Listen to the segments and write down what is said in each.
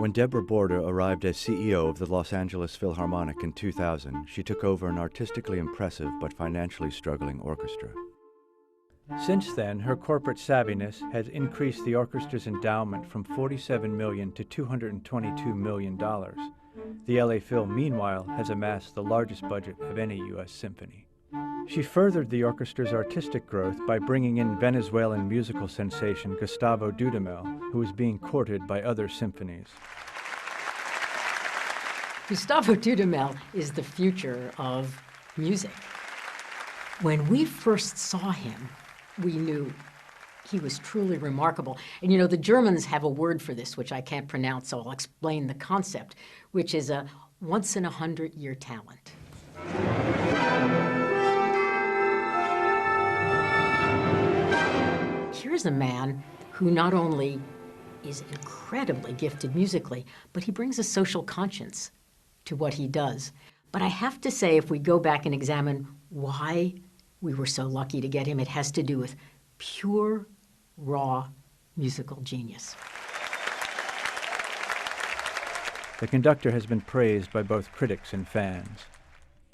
When Deborah Borda arrived as CEO of the Los Angeles Philharmonic in 2000, she took over an artistically impressive but financially struggling orchestra. Since then, her corporate savviness has increased the orchestra's endowment from $47 million to $222 million. The LA Phil, meanwhile, has amassed the largest budget of any U.S. symphony. She furthered the orchestra's artistic growth by bringing in Venezuelan musical sensation Gustavo Dudamel, who is being courted by other symphonies. Gustavo Dudamel is the future of music. When we first saw him, we knew he was truly remarkable. And you know, the Germans have a word for this, which I can't pronounce, so I'll explain the concept, which is a once-in-a-100-year talent. Here's a man who not only is incredibly gifted musically, but he brings a social conscience to what he does. But I have to say, if we go back and examine why we were so lucky to get him, it has to do with pure, raw musical genius. The conductor has been praised by both critics and fans.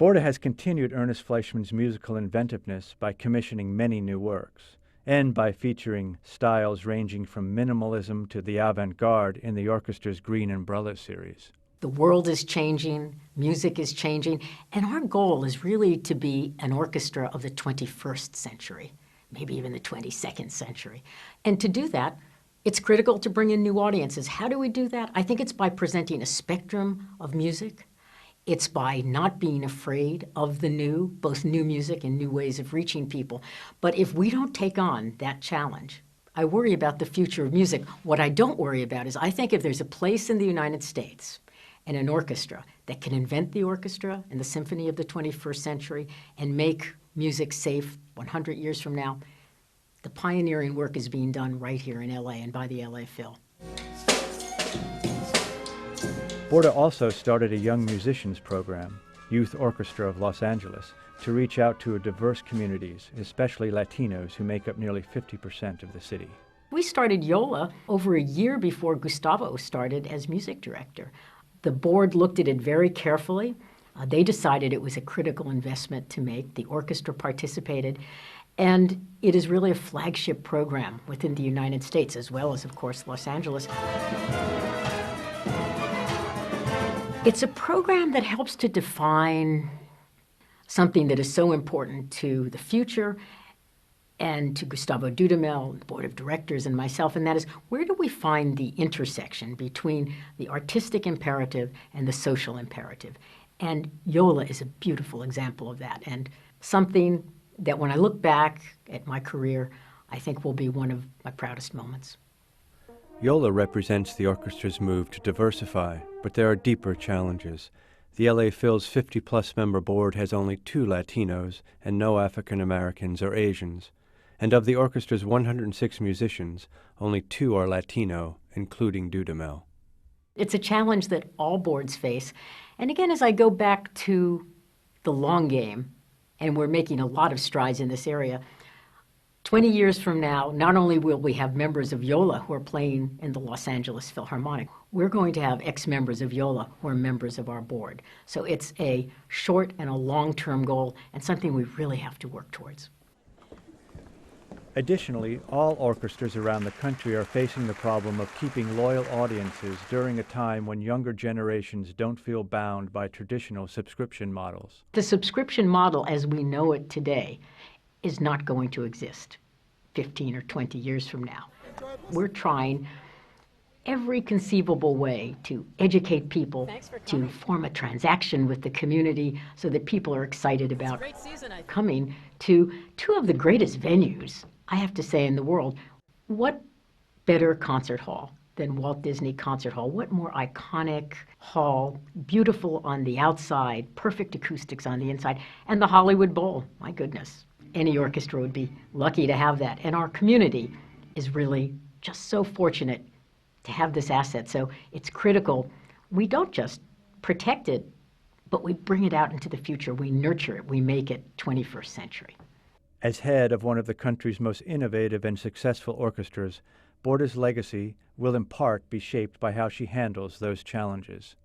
Borda has continued Ernest Fleischmann's musical inventiveness by commissioning many new works, and by featuring styles ranging from minimalism to the avant-garde in the orchestra's Green Umbrella series. The world is changing, music is changing, and our goal is really to be an orchestra of the 21st century, maybe even the 22nd century. And to do that, it's critical to bring in new audiences. How do we do that? I think it's by presenting a spectrum of music. It's by not being afraid of the new, both new music and new ways of reaching people. But if we don't take on that challenge, I worry about the future of music. What I don't worry about is I think if there's a place in the United States and an orchestra that can invent the orchestra and the symphony of the 21st century and make music safe 100 years from now, the pioneering work is being done right here in LA and by the LA Phil. Borda also started a young musicians program, Youth Orchestra of Los Angeles, to reach out to diverse communities, especially Latinos, who make up nearly 50% of the city. We started YOLA over a year before Gustavo started as music director. The board looked at it very carefully. They decided it was a critical investment to make. The orchestra participated, and it is really a flagship program within the United States, as well as, of course, Los Angeles. It's a program that helps to define something that is so important to the future and to Gustavo Dudamel, the board of directors, and myself, and that is, where do we find the intersection between the artistic imperative and the social imperative? And YOLA is a beautiful example of that, and something that when I look back at my career, I think will be one of my proudest moments. YOLA represents the orchestra's move to diversify, but there are deeper challenges. The LA Phil's 50-plus member board has only 2 Latinos and no African Americans or Asians. And of the orchestra's 106 musicians, only 2 are Latino, including Dudamel. It's a challenge that all boards face. And again, as I go back to the long game, and we're making a lot of strides in this area, 20 years from now, not only will we have members of YOLA who are playing in the Los Angeles Philharmonic, we're going to have ex-members of YOLA who are members of our board. So it's a short and a long-term goal and something we really have to work towards. Additionally, all orchestras around the country are facing the problem of keeping loyal audiences during a time when younger generations don't feel bound by traditional subscription models. The subscription model as we know it today is not going to exist 15 or 20 years from now. We're trying every conceivable way to educate people, to form a transaction with the community so that people are excited about coming to 2 of the greatest venues, I have to say, in the world. What better concert hall than Walt Disney Concert Hall? What more iconic hall, beautiful on the outside, perfect acoustics on the inside, and the Hollywood Bowl, my goodness. Any orchestra would be lucky to have that. And our community is really just so fortunate to have this asset. So it's critical. We don't just protect it, but we bring it out into the future. We nurture it. We make it 21st century. As head of one of the country's most innovative and successful orchestras, Borda's legacy will in part be shaped by how she handles those challenges.